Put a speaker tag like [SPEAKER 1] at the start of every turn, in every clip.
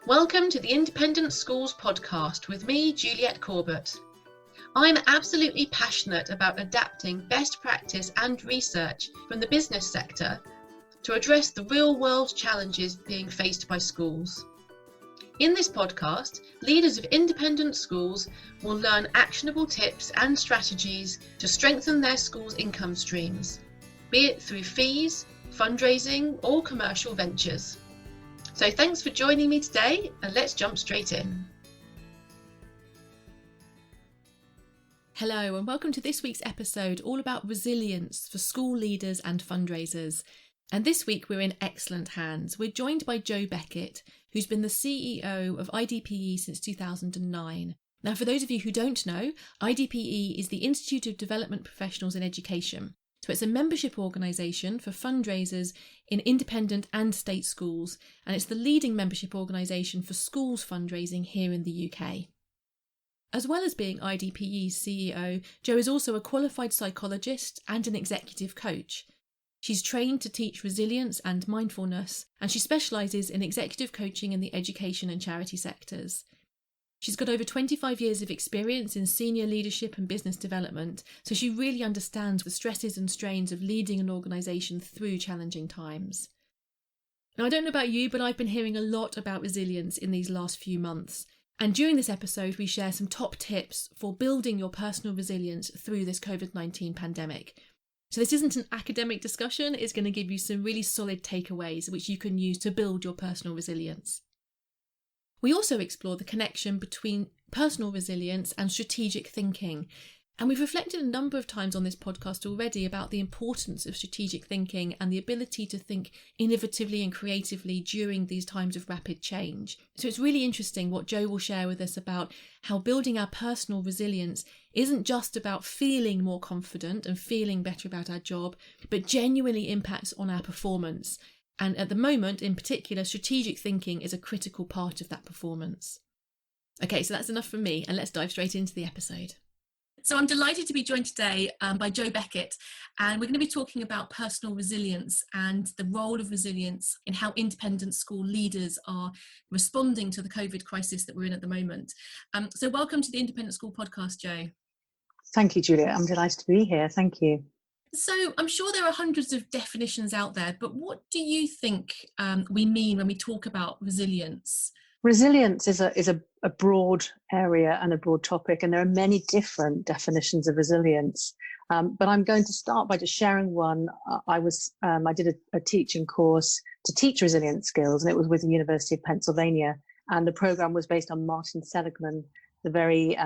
[SPEAKER 1] Welcome to the Independent Schools podcast with me, Juliet Corbett. I'm absolutely passionate about adapting best practice and research from the business sector to address the real-world challenges being faced by schools. In this podcast, leaders of independent schools will learn actionable tips and strategies to strengthen their school's income streams, be it through fees, fundraising, or commercial ventures. So thanks for joining me today, and let's jump straight in.
[SPEAKER 2] Hello and welcome to this week's episode all about resilience for school leaders and fundraisers. And this week we're in excellent hands. We're joined by Jo Beckett, who's been the CEO of IDPE since 2009. Now, for those of you who don't know, IDPE is the Institute of Development Professionals in Education. So it's a membership organisation for fundraisers in independent and state schools, and it's the leading membership organisation for schools fundraising here in the UK. As well as being IDPE's CEO, Jo is also a qualified psychologist and an executive coach. She's trained to teach resilience and mindfulness, and she specialises in executive coaching in the education and charity sectors. She's got over 25 years of experience in senior leadership and business development, so she really understands the stresses and strains of leading an organisation through challenging times. Now, I don't know about you, but I've been hearing a lot about resilience in these last few months. And during this episode, we share some top tips for building your personal resilience through this COVID-19 pandemic. So this isn't an academic discussion, it's going to give you some really solid takeaways which you can use to build your personal resilience. We also explore the connection between personal resilience and strategic thinking. And we've reflected a number of times on this podcast already about the importance of strategic thinking and the ability to think innovatively and creatively during these times of rapid change. So it's really interesting what Jo will share with us about how building our personal resilience isn't just about feeling more confident and feeling better about our job, but genuinely impacts on our performance. And at the moment, in particular, strategic thinking is a critical part of that performance. Okay, so that's enough from me, and let's dive straight into the episode. So I'm delighted to be joined today by Jo Beckett, and we're going to be talking about personal resilience and the role of resilience in how independent school leaders are responding to the COVID crisis that we're in at the moment. So welcome to the Independent School Podcast, Jo.
[SPEAKER 3] Thank you, Julia. I'm delighted to be here. Thank you.
[SPEAKER 2] So I'm sure there are hundreds of definitions out there, but what do you think we mean when we talk about resilience?
[SPEAKER 3] Resilience is a broad area and a broad topic, and there are many different definitions of resilience. But I'm going to start by just sharing one. I did a teaching course to teach resilience skills, and it was with the University of Pennsylvania. And the program was based on Martin Seligman, the very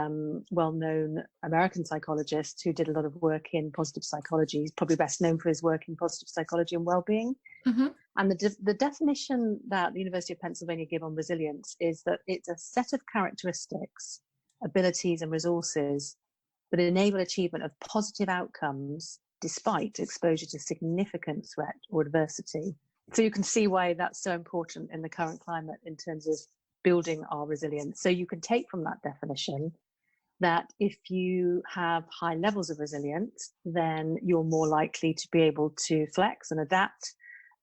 [SPEAKER 3] well-known American psychologist who did a lot of work in positive psychology. He's probably best known for his work in positive psychology and well-being. Mm-hmm. And the definition that the University of Pennsylvania give on resilience is that it's a set of characteristics, abilities and resources that enable achievement of positive outcomes despite exposure to significant threat or adversity. So you can see why that's so important in the current climate in terms of building our resilience. So you can take from that definition that if you have high levels of resilience, then you're more likely to be able to flex and adapt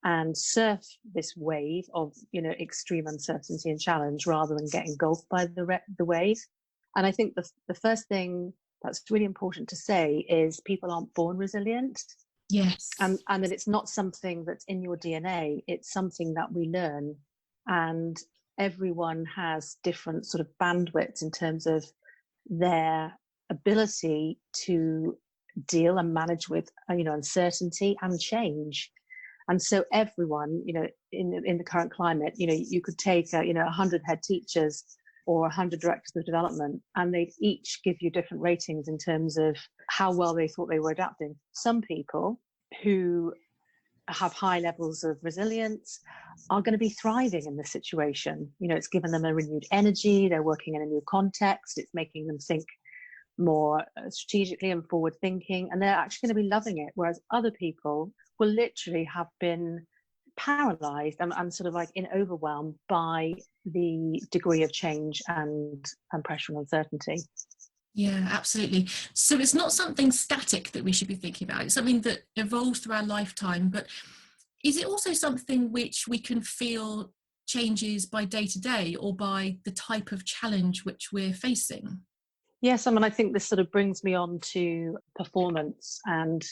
[SPEAKER 3] and surf this wave of, extreme uncertainty and challenge rather than get engulfed by the wave. And I think the first thing that's really important to say is people aren't born resilient.
[SPEAKER 2] Yes.
[SPEAKER 3] And that it's not something that's in your DNA. It's something that we learn. And everyone has different sort of bandwidths in terms of their ability to deal and manage with, uncertainty and change. And so everyone, in the current climate, you could take, 100 head teachers or 100 directors of development, and they'd each give you different ratings in terms of how well they thought they were adapting. Some people who have high levels of resilience are going to be thriving in this situation. It's given them a renewed energy. They're working in a new context. It's making them think more strategically and forward thinking, and they're actually going to be loving it. Whereas other people will literally have been paralyzed and sort of like in overwhelm by the degree of change and pressure and uncertainty.
[SPEAKER 2] Yeah, absolutely. So it's not something static that we should be thinking about. It's something that evolves through our lifetime. But is it also something which we can feel changes by day to day or by the type of challenge which we're facing?
[SPEAKER 3] Yes, I mean, I think this sort of brings me on to performance. And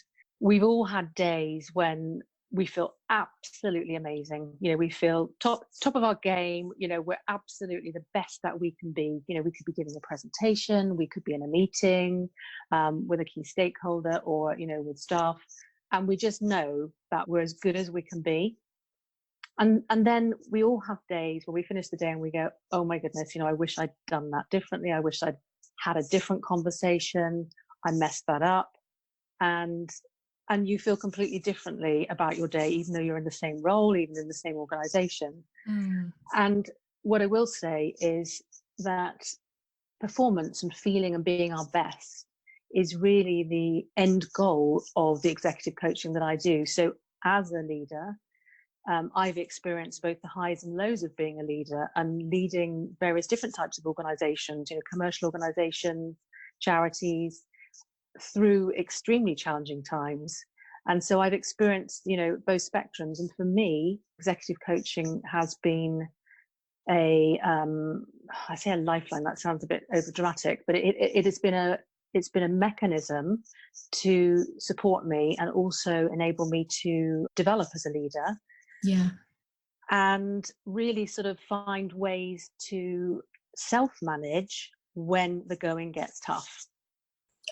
[SPEAKER 3] we've all had days when we feel absolutely amazing. We feel top of our game. We're absolutely the best that we can be. We could be giving a presentation, we could be in a meeting with a key stakeholder or, with staff. And we just know that we're as good as we can be. And then we all have days where we finish the day and we go, oh my goodness, I wish I'd done that differently. I wish I'd had a different conversation. I messed that up. And you feel completely differently about your day, even though you're in the same role, even in the same organization. And what I will say is that performance and feeling and being our best is really the end goal of the executive coaching that I do. So as a leader, I've experienced both the highs and lows of being a leader and leading various different types of organizations, commercial organizations, charities, through extremely challenging times. And so I've experienced, both spectrums. And for me, executive coaching has been I say a lifeline, that sounds a bit overdramatic, but it's been a mechanism to support me and also enable me to develop as a leader.
[SPEAKER 2] Yeah.
[SPEAKER 3] And really sort of find ways to self-manage when the going gets tough.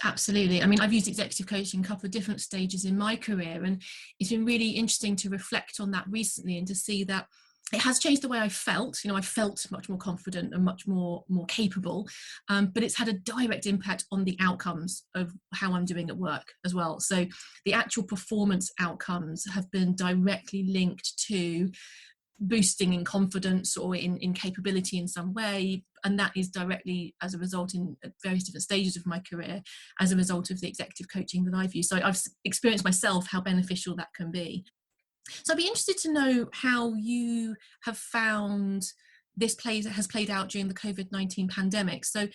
[SPEAKER 2] Absolutely. I mean, I've used executive coaching in a couple of different stages in my career, and it's been really interesting to reflect on that recently and to see that it has changed the way I felt. I felt much more confident and much more capable, but it's had a direct impact on the outcomes of how I'm doing at work as well. So the actual performance outcomes have been directly linked to boosting in confidence or in capability in some way, and that is directly as a result in various different stages of my career as a result of the executive coaching that I've used. So I've experienced myself how beneficial that can be. So I'd be interested to know how you have found this has played out during the COVID-19 pandemic. So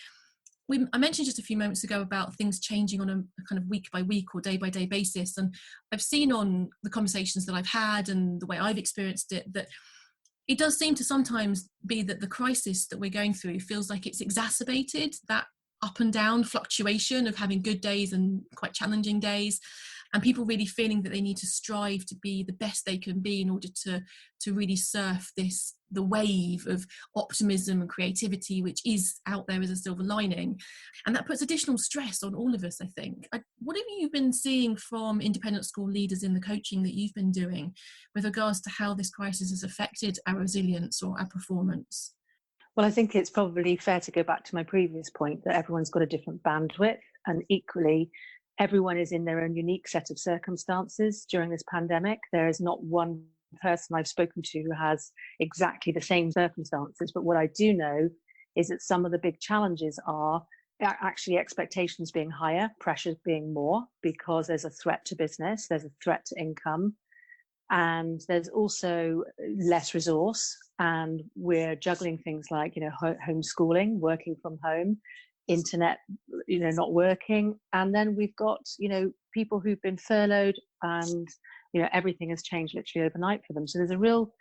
[SPEAKER 2] I mentioned just a few moments ago about things changing on a kind of week by week or day by day basis. And I've seen on the conversations that I've had and the way I've experienced it, that it does seem to sometimes be that the crisis that we're going through feels like it's exacerbated that up and down fluctuation of having good days and quite challenging days, and people really feeling that they need to strive to be the best they can be in order to really surf the wave of optimism and creativity which is out there as a silver lining. And that puts additional stress on all of us, I think. What have you been seeing from independent school leaders in the coaching that you've been doing with regards to how this crisis has affected our resilience or our performance?
[SPEAKER 3] Well, I think it's probably fair to go back to my previous point that everyone's got a different bandwidth, and equally, everyone is in their own unique set of circumstances during this pandemic. There is not one person I've spoken to who has exactly the same circumstances. But what I do know is that some of the big challenges are actually expectations being higher, pressures being more, because there's a threat to business, there's a threat to income, and there's also less resource. And we're juggling things like, homeschooling, working from home, internet, not working. And then we've got, people who've been furloughed and, everything has changed literally overnight for them. So there's a real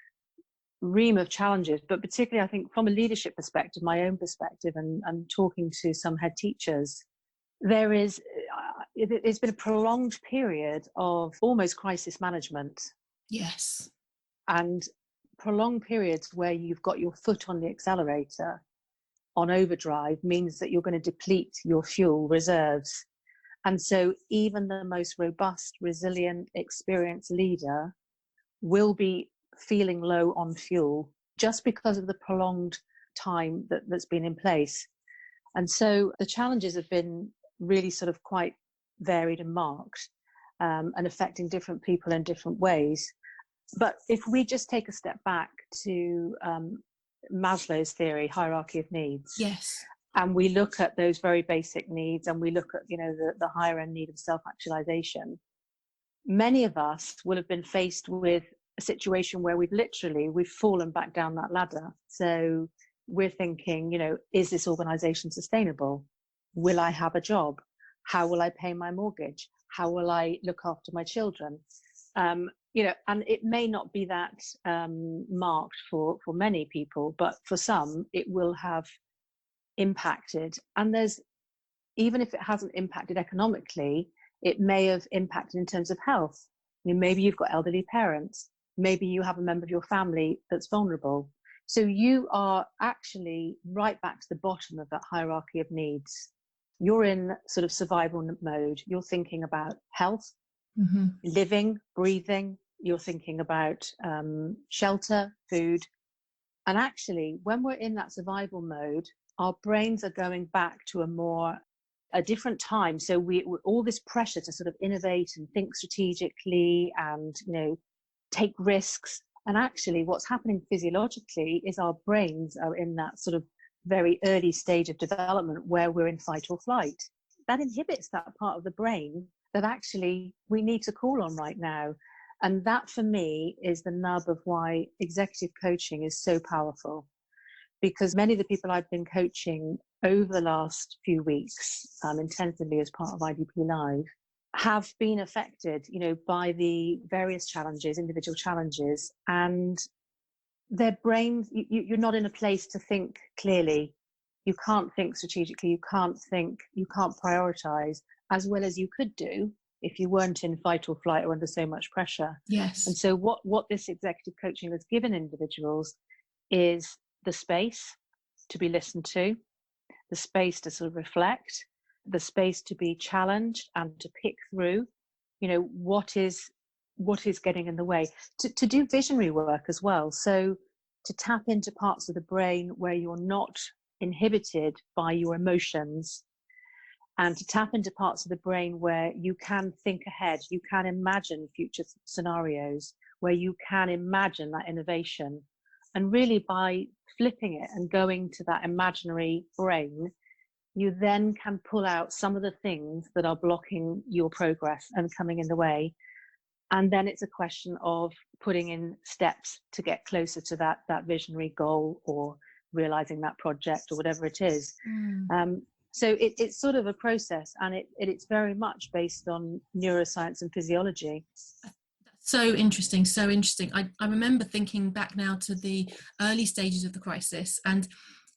[SPEAKER 3] ream of challenges, but particularly I think from a leadership perspective, my own perspective, and talking to some head teachers, it's been a prolonged period of almost crisis management.
[SPEAKER 2] Yes.
[SPEAKER 3] And prolonged periods where you've got your foot on the accelerator on overdrive means that you're going to deplete your fuel reserves. And so even the most robust, resilient, experienced leader will be feeling low on fuel just because of the prolonged time that's been in place. And so the challenges have been really sort of quite varied and marked, and affecting different people in different ways. But if we just take a step back to Maslow's theory, hierarchy of needs.
[SPEAKER 2] Yes.
[SPEAKER 3] And we look at those very basic needs, and we look at, the higher end need of self-actualization. Many of us will have been faced with a situation where we've fallen back down that ladder. So we're thinking, is this organization sustainable? Will I have a job? How will I pay my mortgage? How will I look after my children? and it may not be that marked for many people, but for some it will have impacted. And even if it hasn't impacted economically, it may have impacted in terms of health. Maybe you've got elderly parents, maybe you have a member of your family that's vulnerable. So you are actually right back to the bottom of that hierarchy of needs. You're in sort of survival mode. You're thinking about health, living, breathing. You're thinking about shelter, food. And actually, when we're in that survival mode, our brains are going back to a different time. So all this pressure to sort of innovate and think strategically and, take risks. And actually what's happening physiologically is our brains are in that sort of very early stage of development where we're in fight or flight. That inhibits that part of the brain that actually we need to call on right now. And that for me is the nub of why executive coaching is so powerful. Because many of the people I've been coaching over the last few weeks, intensively as part of IDP Live, have been affected, by the various challenges, individual challenges, and their brains, you're not in a place to think clearly. You can't think strategically. You can't prioritize as well as you could do if you weren't in fight or flight or under so much pressure.
[SPEAKER 2] Yes.
[SPEAKER 3] And so what this executive coaching has given individuals is the space to be listened to, the space to sort of reflect, the space to be challenged and to pick through, what is getting in the way, to do visionary work as well. So to tap into parts of the brain where you're not inhibited by your emotions, and to tap into parts of the brain where you can think ahead, you can imagine future scenarios, where you can imagine that innovation. And really by flipping it and going to that imaginary brain, you then can pull out some of the things that are blocking your progress and coming in the way. And then it's a question of putting in steps to get closer to that visionary goal or realizing that project or whatever it is. So it's sort of a process, and it's very much based on neuroscience and physiology.
[SPEAKER 2] So interesting. I remember thinking back now to the early stages of the crisis, and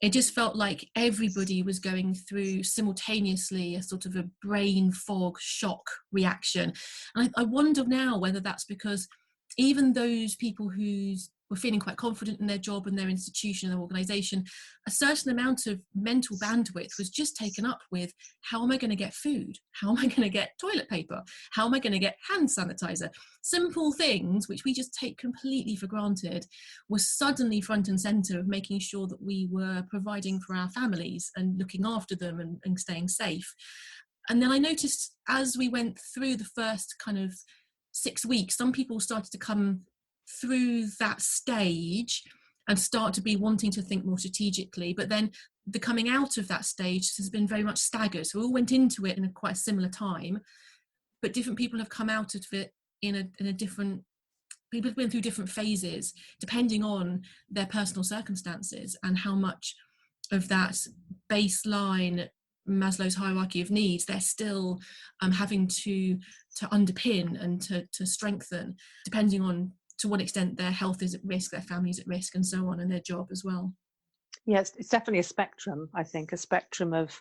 [SPEAKER 2] it just felt like everybody was going through simultaneously a sort of a brain fog shock reaction. And I wonder now whether that's because even those people who were feeling quite confident in their job and their institution and their organisation, a certain amount of mental bandwidth was just taken up with, how am I going to get food? How am I going to get toilet paper? How am I going to get hand sanitizer? Simple things which we just take completely for granted were suddenly front and centre of making sure that we were providing for our families and looking after them and staying safe. And then I noticed as we went through the first kind of 6 weeks, some people started to come through that stage and start to be wanting to think more strategically, but then the coming out of that stage has been very much staggered. So we all went into it in a quite a similar time, but different people have come out of it in a different, people have been through different phases depending on their personal circumstances and how much of that baseline Maslow's hierarchy of needs they're still having to underpin and to strengthen, depending on to what extent their health is at risk, their family is at risk, and so on, and their job as well.
[SPEAKER 3] Yes, it's definitely a spectrum, I think, a spectrum of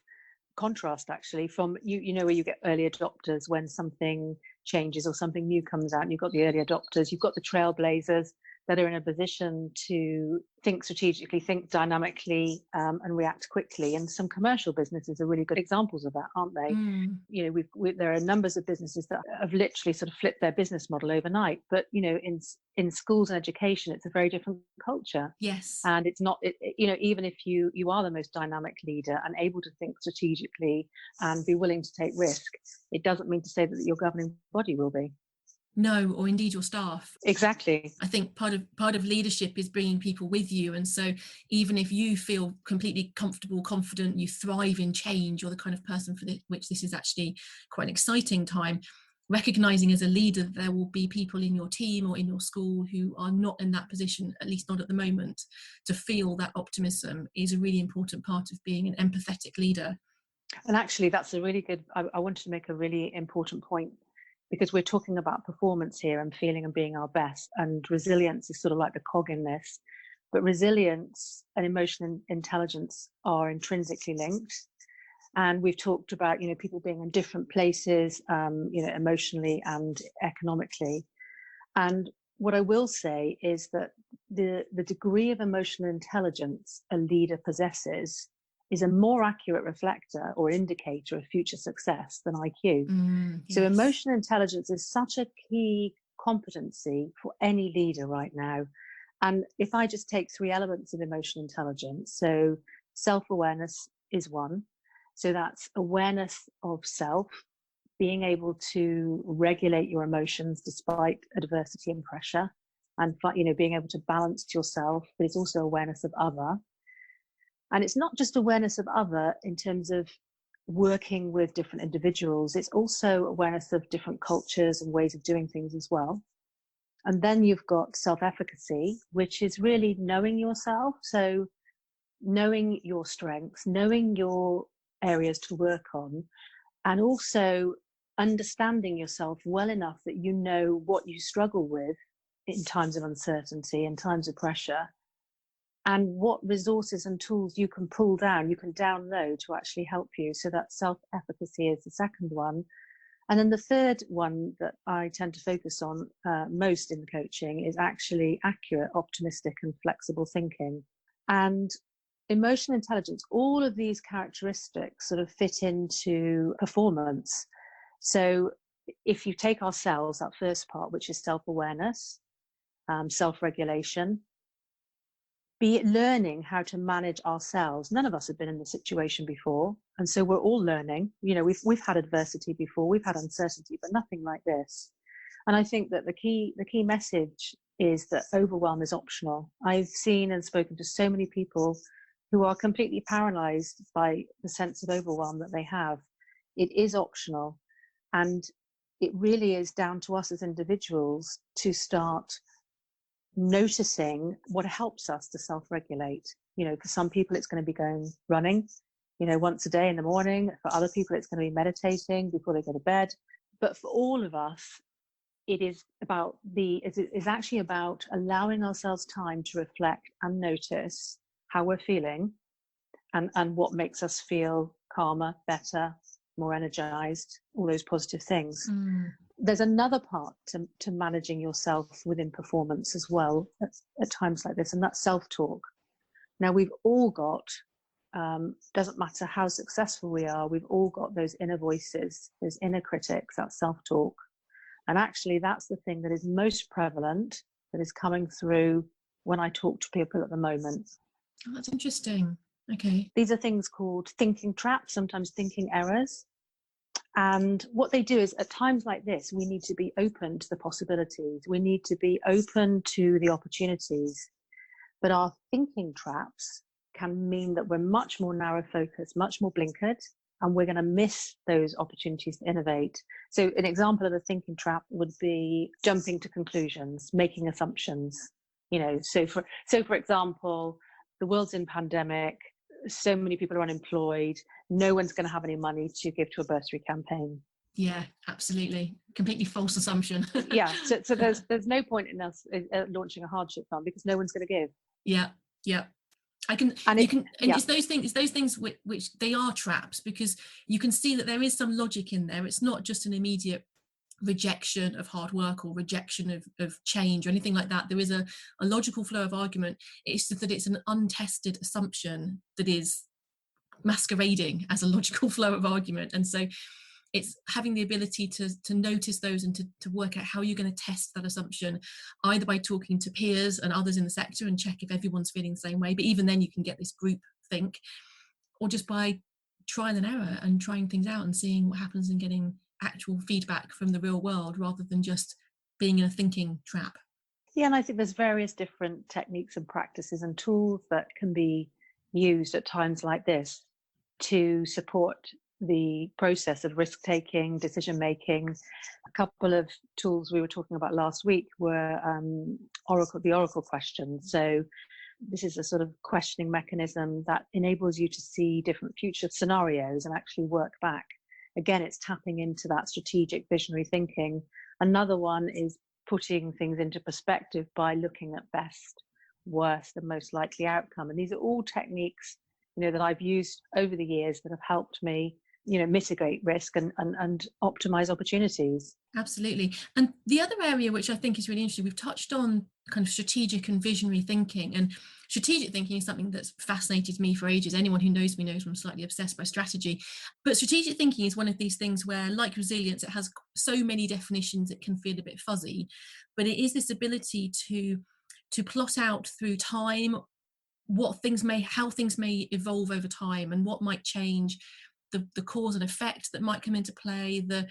[SPEAKER 3] contrast, actually, from, where you get early adopters when something changes or something new comes out, and you've got the early adopters, you've got the trailblazers that are in a position to think strategically, think dynamically, and react quickly. And some commercial businesses are really good examples of that, aren't they? There are numbers of businesses that have literally sort of flipped their business model overnight. But in schools and education, it's a very different culture.
[SPEAKER 2] Yes.
[SPEAKER 3] And it's not, even if you are the most dynamic leader and able to think strategically and be willing to take risk, it doesn't mean to say that your governing body will be.
[SPEAKER 2] No, or indeed your staff.
[SPEAKER 3] Exactly.
[SPEAKER 2] I think part of leadership is bringing people with you, and so even if you feel completely comfortable, confident, you thrive in change, you're the kind of person for which this is actually quite an exciting time. Recognizing as a leader that there will be people in your team or in your school who are not in that position, at least not at the moment, to feel that optimism is a really important part of being an empathetic leader.
[SPEAKER 3] And actually, that's a really good, I wanted to make a really important point. because we're talking about performance here and feeling and being our best. And resilience is sort of like the cog in this. But resilience and emotional intelligence are intrinsically linked. And we've talked about, people being in different places, emotionally and economically. And what I will say is that the degree of emotional intelligence a leader possesses is a more accurate reflector or indicator of future success than IQ. So
[SPEAKER 2] Yes.
[SPEAKER 3] emotional intelligence is such a key competency for any leader right now. And if I just take 3 elements of emotional intelligence, so self-awareness is one. So that's awareness of self, being able to regulate your emotions despite adversity and pressure, and being able to balance yourself, but it's also awareness of other. And it's not just awareness of other in terms of working with different individuals, it's also awareness of different cultures and ways of doing things as well. And then you've got self-efficacy, which is really knowing yourself. So knowing your strengths, knowing your areas to work on, and also understanding yourself well enough that you know what you struggle with in times of uncertainty, in times of pressure, and what resources and tools you can pull down, you can download to actually help you. So that self-efficacy is the second one. And then the third one that I tend to focus on most in the coaching is actually accurate, optimistic, and flexible thinking. And emotional intelligence, all of these characteristics sort of fit into performance. So if you take ourselves, that first part, which is self-awareness, self-regulation, be it learning how to manage ourselves. None of us have been in this situation before. And so we're all learning. We've had adversity before, we've had uncertainty, but nothing like this. And I think that the key message is that overwhelm is optional. I've seen and spoken to so many people who are completely paralyzed by the sense of overwhelm that they have. It is optional. And it really is down to us as individuals to start noticing what helps us to self-regulate. For some people, it's going to be going running, once a day in the morning. For other people, it's going to be meditating before they go to bed. But for all of us, it is actually about allowing ourselves time to reflect and notice how we're feeling and what makes us feel calmer, better, more energized, all those positive things. There's another part to managing yourself within performance as well at times like this, and that's self-talk. Now, we've all got, doesn't matter how successful we are, we've all got those inner voices, those inner critics, that self-talk. And actually, that's the thing that is most prevalent, that is coming through when I talk to people at the moment.
[SPEAKER 2] Oh, that's interesting. Okay.
[SPEAKER 3] These are things called thinking traps, sometimes thinking errors. And what they do is at times like this, we need to be open to the possibilities. We need to be open to the opportunities. But our thinking traps can mean that we're much more narrow focused, much more blinkered, and we're going to miss those opportunities to innovate. So an example of a thinking trap would be jumping to conclusions, making assumptions. So for example, the world's in pandemic, so many people are unemployed, no one's going to have any money to give to a bursary campaign.
[SPEAKER 2] Yeah, absolutely. Completely false assumption.
[SPEAKER 3] Yeah, so there's no point in us launching a hardship fund because no one's going to give.
[SPEAKER 2] Yeah. It's those things which they are traps, because you can see that there is some logic in there. It's not just an immediate rejection of hard work or rejection of change or anything like that. There is a logical flow of argument. It's just that it's an untested assumption that is masquerading as a logical flow of argument. And so it's having the ability to notice those and to work out how you're going to test that assumption, either by talking to peers and others in the sector and check if everyone's feeling the same way, but even then you can get this group think, or just by trial and error and trying things out and seeing what happens and getting actual feedback from the real world rather than just being in a thinking trap.
[SPEAKER 3] Yeah, and I think there's various different techniques and practices and tools that can be used at times like this to support the process of risk-taking, decision-making. A couple of tools we were talking about last week were the Oracle questions. So this is a sort of questioning mechanism that enables you to see different future scenarios and actually work back again, it's tapping into that strategic visionary thinking. Another one is putting things into perspective by looking at best, worst, and most likely outcome. And these are all techniques, that I've used over the years that have helped me, mitigate risk and optimize opportunities.
[SPEAKER 2] Absolutely. And the other area which I think is really interesting, we've touched on kind of strategic and visionary thinking. And strategic thinking is something that's fascinated me for ages. Anyone who knows me knows I'm slightly obsessed by strategy. But strategic thinking is one of these things where, like resilience, it has so many definitions it can feel a bit fuzzy. But it is this ability to plot out through time how things may evolve over time and what might change, the cause and effect that might come into play, the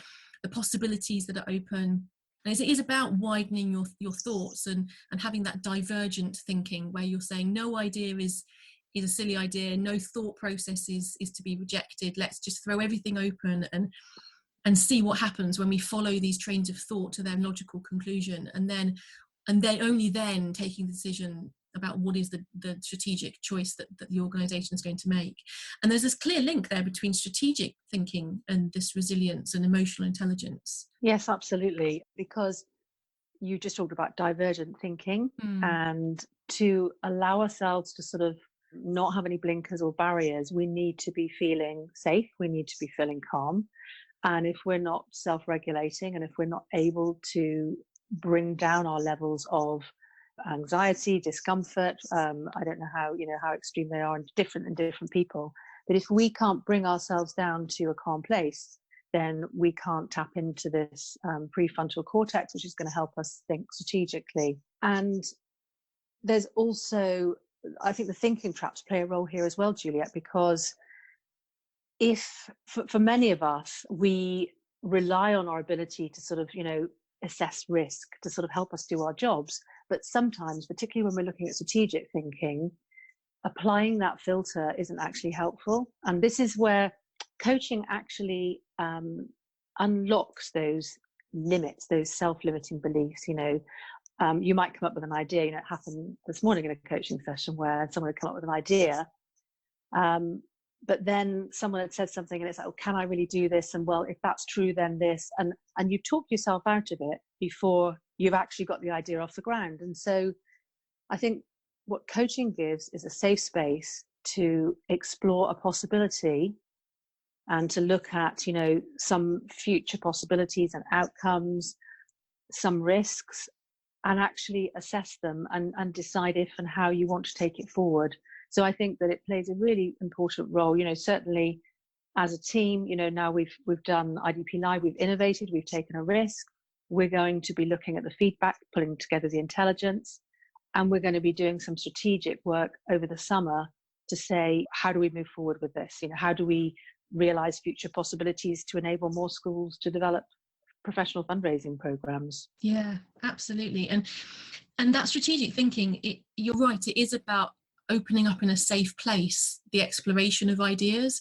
[SPEAKER 2] possibilities that are open. And it is about widening your thoughts and having that divergent thinking where you're saying no idea is a silly idea, no thought process is to be rejected. Let's just throw everything open and see what happens when we follow these trains of thought to their logical conclusion, and then only then taking the decision about what is the strategic choice that the organisation is going to make. And there's this clear link there between strategic thinking and this resilience and emotional intelligence.
[SPEAKER 3] Yes, absolutely. Because you just talked about divergent thinking, and to allow ourselves to sort of not have any blinkers or barriers, we need to be feeling safe, we need to be feeling calm. And if we're not self-regulating, and if we're not able to bring down our levels of anxiety, discomfort, I don't know how extreme they are and different in different people, but if we can't bring ourselves down to a calm place, then we can't tap into this prefrontal cortex, which is going to help us think strategically. And there's also, I think, the thinking traps play a role here as well, Juliet, because if for many of us, we rely on our ability to sort of assess risk to sort of help us do our jobs. But sometimes, particularly when we're looking at strategic thinking, applying that filter isn't actually helpful. And this is where coaching actually unlocks those limits, those self-limiting beliefs. You might come up with an idea. It happened this morning in a coaching session where someone had come up with an idea. But then someone had said something and it's like, oh, can I really do this? And well, if that's true, then this. And you talk yourself out of it before you've actually got the idea off the ground. And so I think what coaching gives is a safe space to explore a possibility and to look at, some future possibilities and outcomes, some risks, and actually assess them and decide if and how you want to take it forward. So I think that it plays a really important role, certainly as a team. Now we've done IDP Live, we've innovated, we've taken a risk. We're going to be looking at the feedback, pulling together the intelligence, and we're going to be doing some strategic work over the summer to say, how do we move forward with this? How do we realize future possibilities to enable more schools to develop professional fundraising programs?
[SPEAKER 2] Yeah, absolutely. And that strategic thinking, you're right, it is about opening up in a safe place the exploration of ideas.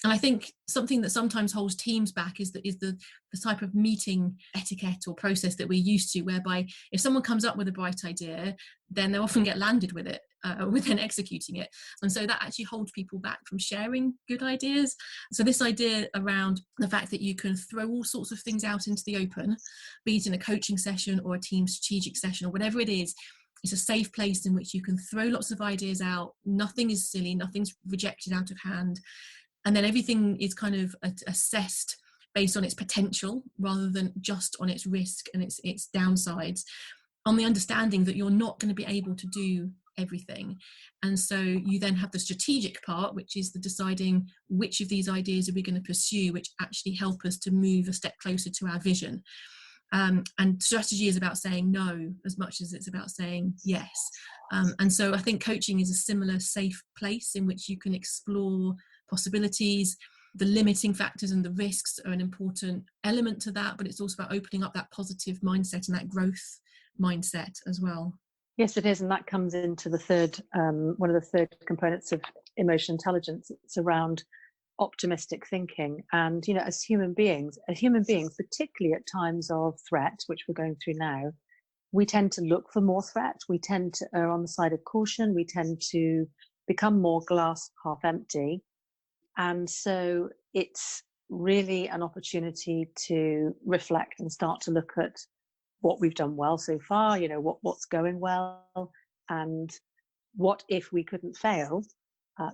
[SPEAKER 2] And I think something that sometimes holds teams back is the type of meeting etiquette or process that we're used to, whereby if someone comes up with a bright idea, then they often get landed with it within executing it. And so that actually holds people back from sharing good ideas. So this idea around the fact that you can throw all sorts of things out into the open, be it in a coaching session or a team strategic session or whatever it is, it's a safe place in which you can throw lots of ideas out. Nothing is silly, nothing's rejected out of hand. And then everything is kind of assessed based on its potential rather than just on its risk and its downsides, on the understanding that you're not going to be able to do everything. And so you then have the strategic part, which is the deciding which of these ideas are we going to pursue, which actually help us to move a step closer to our vision. And strategy is about saying no as much as it's about saying yes. And so I think coaching is a similar safe place in which you can explore possibilities. The limiting factors and the risks are an important element to that, but it's also about opening up that positive mindset and that growth mindset as well.
[SPEAKER 3] Yes, it is. And that comes into the third, one of the third components of emotional intelligence. It's around optimistic thinking. And, as human beings, particularly at times of threat, which we're going through now, we tend to look for more threat. We tend to err on the side of caution. We tend to become more glass half empty. And so it's really an opportunity to reflect and start to look at what we've done well so far, what's going well, and what if we couldn't fail,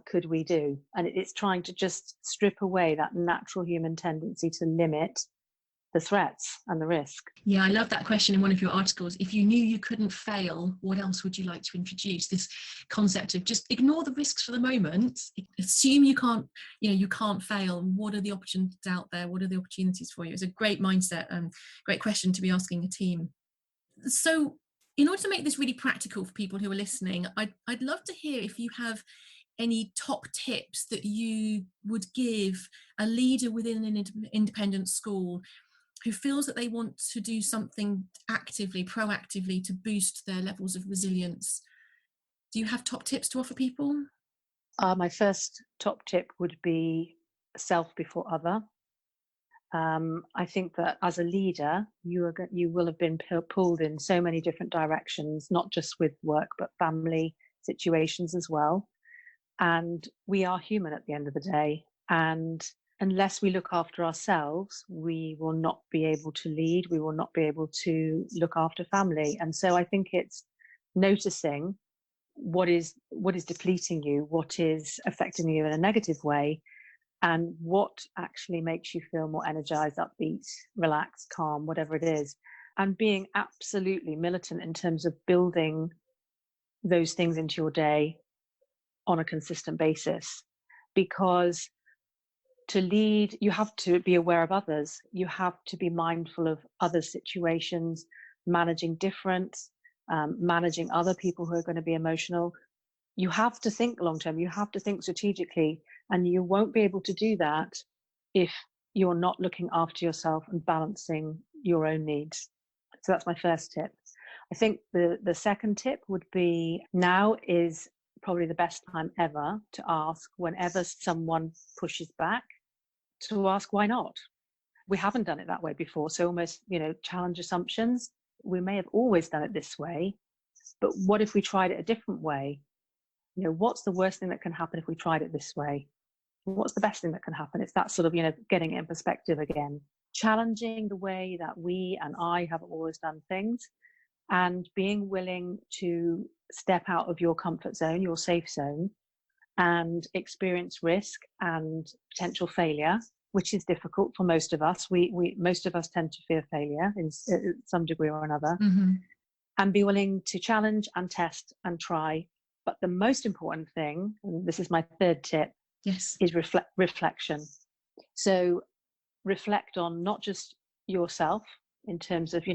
[SPEAKER 3] could we do? And it's trying to just strip away that natural human tendency to limit the threats and the risk.
[SPEAKER 1] Yeah, I love that question in one of your articles. If you knew you couldn't fail, what else would you like to introduce? This concept of just ignore the risks for the moment, assume you can't fail. What are the options out there? What are the opportunities for you? It's a great mindset and great question to be asking a team. So in order to make this really practical for people who are listening, I'd love to hear if you have any top tips that you would give a leader within an independent school who feels that they want to do something actively, proactively to boost their levels of resilience. Do you have top tips to offer people?
[SPEAKER 3] My first top tip would be self before other. I think that as a leader, you will have been pulled in so many different directions, not just with work, but family situations as well. And we are human at the end of the day. And unless we look after ourselves, we will not be able to lead. We will not be able to look after family. And so I think it's noticing what is depleting you, what is affecting you in a negative way, and what actually makes you feel more energized, upbeat, relaxed, calm, whatever it is. And being absolutely militant in terms of building those things into your day on a consistent basis. Because to lead, you have to be aware of others. You have to be mindful of other situations, managing difference, managing other people who are going to be emotional. You have to think long term. You have to think strategically, and you won't be able to do that if you're not looking after yourself and balancing your own needs. So that's my first tip. I think the second tip would be, now is probably the best time ever to ask, whenever someone pushes back, to ask why not. We haven't done it that way before, so almost challenge assumptions. We may have always done it this way, but what if we tried it a different way? What's the worst thing that can happen if we tried it this way? What's the best thing that can happen? It's that sort of getting it in perspective again, challenging the way that we and I have always done things, and being willing to step out of your comfort zone, your safe zone, and experience risk and potential failure, which is difficult for most of us. Most of us tend to fear failure in some degree or another, and be willing to challenge and test and try. But the most important thing, and this is my third tip,
[SPEAKER 1] yes,
[SPEAKER 3] is reflection. So reflect on not just yourself in terms of,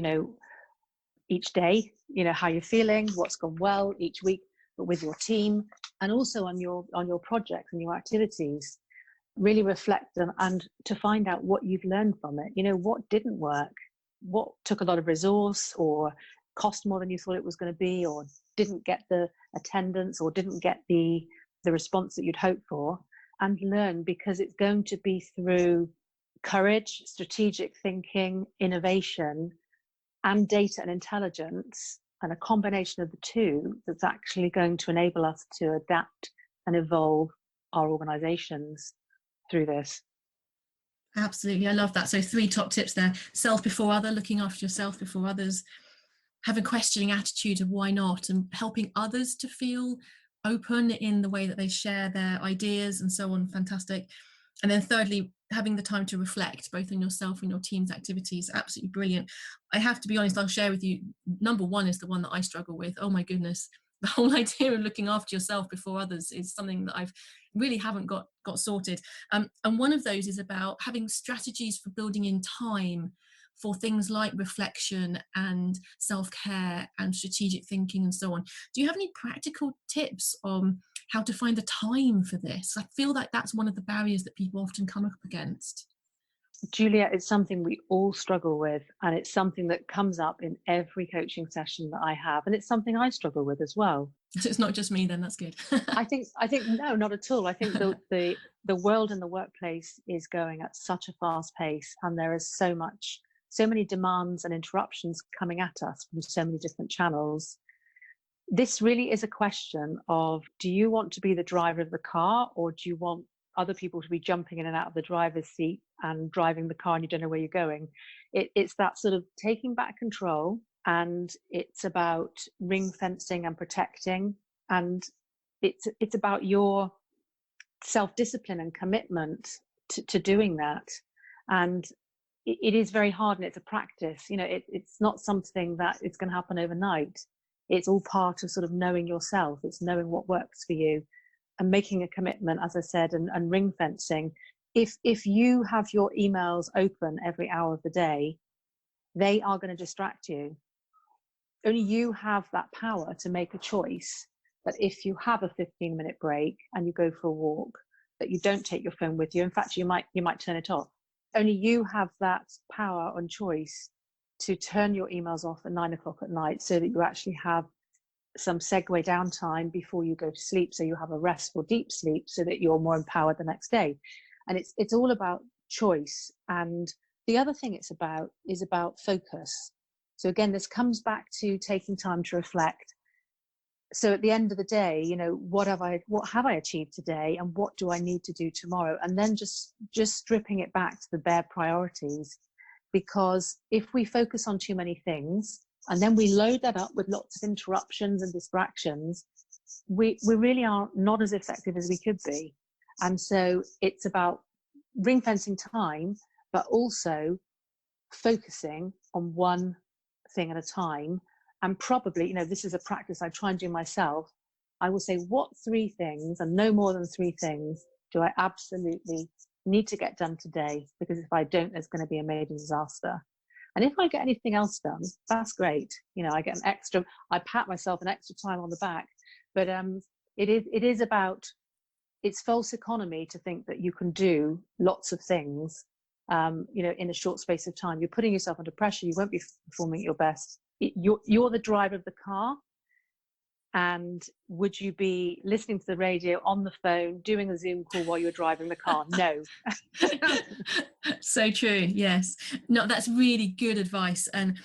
[SPEAKER 3] each day, how you're feeling, what's gone well each week, but with your team, and also on your projects and your activities. Really reflect and to find out what you've learned from it. What didn't work, what took a lot of resource, or cost more than you thought it was going to be, or didn't get the attendance, or didn't get the response that you'd hoped for, and learn, because it's going to be through courage, strategic thinking, innovation, and data and intelligence, and a combination of the two, that's actually going to enable us to adapt and evolve our organizations through this.
[SPEAKER 1] Absolutely, I love that. So 3 top tips there: self before other, looking after yourself before others, have a questioning attitude of why not, and helping others to feel open in the way that they share their ideas and so on. Fantastic. And then thirdly, having the time to reflect both on yourself and your team's activities. Absolutely brilliant. I have to be honest, I'll share with you, number 1 is the one that I struggle with. Oh my goodness, the whole idea of looking after yourself before others is something that I've really haven't got sorted. And one of those is about having strategies for building in time for things like reflection and self-care and strategic thinking and so on. Do you have any practical tips on how to find the time for this? I feel like that's one of the barriers that people often come up against.
[SPEAKER 3] Juliet, it's something we all struggle with, and it's something that comes up in every coaching session that I have, and it's something I struggle with as well.
[SPEAKER 1] So it's not just me then, that's good.
[SPEAKER 3] I think no, not at all. I think the world and the workplace is going at such a fast pace, and there is so many demands and interruptions coming at us from so many different channels. This really is a question of, do you want to be the driver of the car, or do you want other people to be jumping in and out of the driver's seat and driving the car and you don't know where you're going. It's that sort of taking back control, and it's about ring fencing and protecting, and it's about your self-discipline and commitment to doing that. And it is very hard, and it's a practice. It's not something that it's going to happen overnight. It's all part of sort of knowing yourself. It's knowing what works for you and making a commitment, as I said, and ring fencing. If you have your emails open every hour of the day, they are going to distract you. Only you have that power to make a choice that if you have a 15-minute break and you go for a walk, that you don't take your phone with you. In fact, you might turn it off. Only you have that power and choice to turn your emails off at 9 o'clock at night, so that you actually have some segue downtime before you go to sleep, so you have a restful deep sleep, so that you're more empowered the next day. And it's all about choice. And the other thing it's about is about focus. So again, this comes back to taking time to reflect. So at the end of the day, what have I achieved today, and what do I need to do tomorrow? And then just stripping it back to the bare priorities. Because if we focus on too many things and then we load that up with lots of interruptions and distractions, we really are not as effective as we could be. And so it's about ring fencing time, but also focusing on one thing at a time. And probably, this is a practice I try and do myself. I will say, what 3 things, and no more than 3 things, do I absolutely need to get done today? Because if I don't, there's going to be a major disaster. And if I get anything else done, that's great. I get I pat myself an extra time on the back. But it is about, it's false economy to think that you can do lots of things, in a short space of time. You're putting yourself under pressure. You won't be performing at your best. You're the driver of the car. And would you be listening to the radio, on the phone, doing a Zoom call while you're driving the car? No.
[SPEAKER 2] So true. Yes. No, that's really good advice. And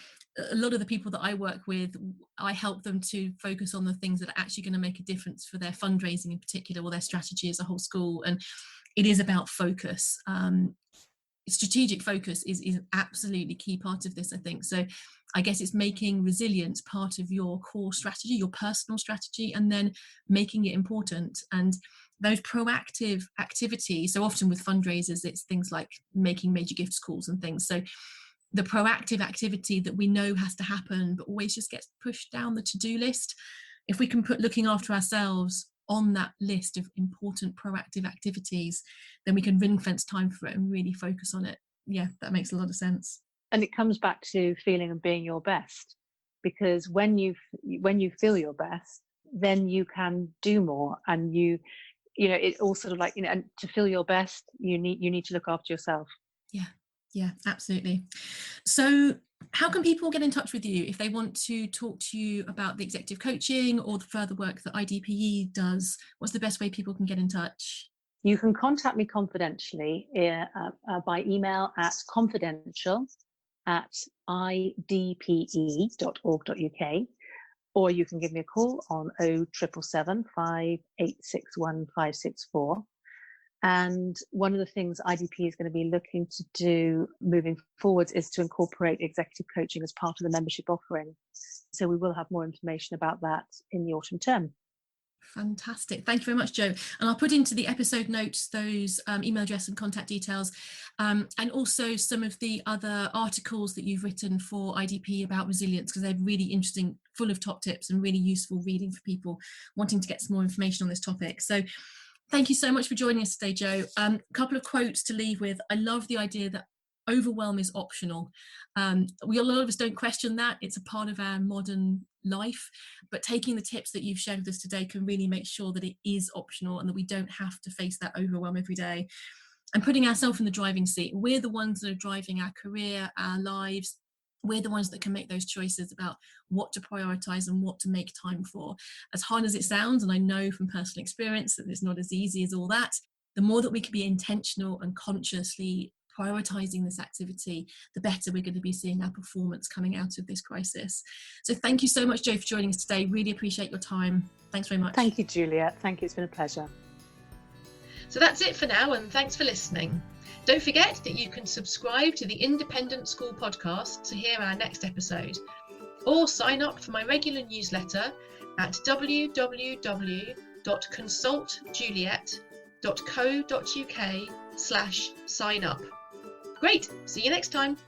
[SPEAKER 2] a lot of the people that I work with, I help them to focus on the things that are actually going to make a difference for their fundraising in particular, or their strategy as a whole school. And it is about focus. Strategic focus is an absolutely key part of this, I think. So I guess it's making resilience part of your core strategy, your personal strategy, and then making it important. And those proactive activities, so often with fundraisers, it's things like making major gifts calls and things. So the proactive activity that we know has to happen, but always just gets pushed down the to-do list. If we can put looking after ourselves on that list of important proactive activities, then we can ring fence time for it and really focus on it. Yeah, that makes a lot of sense.
[SPEAKER 3] And it comes back to feeling and being your best, because when you feel your best, then you can do more. And it all sort of like, and to feel your best, you need to look after yourself.
[SPEAKER 2] Yeah, absolutely. So how can people get in touch with you if they want to talk to you about the executive coaching or the further work that IDPE does? What's the best way people can get in touch?
[SPEAKER 3] You can contact me confidentially by email at confidential@idpe.org.uk, or you can give me a call on 0777 5861 564. And one of the things IDP is going to be looking to do moving forwards is to incorporate executive coaching as part of the membership offering. So we will have more information about that in the autumn term.
[SPEAKER 2] Fantastic. Thank you very much, Jo. And I'll put into the episode notes those email address and contact details, and also some of the other articles that you've written for IDP about resilience, because they're really interesting, full of top tips and really useful reading for people wanting to get some more information on this topic. So thank you so much for joining us today, Jo. A couple of quotes to leave with. I love the idea that overwhelm is optional. A lot of us don't question that. It's a part of our modern life, but taking the tips that you've shared with us today can really make sure that it is optional and that we don't have to face that overwhelm every day. And putting ourselves in the driving seat. We're the ones that are driving our career, our lives. We're the ones that can make those choices about what to prioritize and what to make time for. As hard as it sounds, and I know from personal experience that it's not as easy as all that, the more that we can be intentional and consciously prioritizing this activity, the better we're going to be seeing our performance coming out of this crisis. So thank you so much, Jo, for joining us today. Really appreciate your time. Thanks very much.
[SPEAKER 3] Thank you, Juliet. Thank you. It's been a pleasure.
[SPEAKER 1] So that's it for now, and thanks for listening. Don't forget that you can subscribe to the Independent School Podcast to hear our next episode, or sign up for my regular newsletter at www.consultjuliet.co.uk/sign up. Great, see you next time.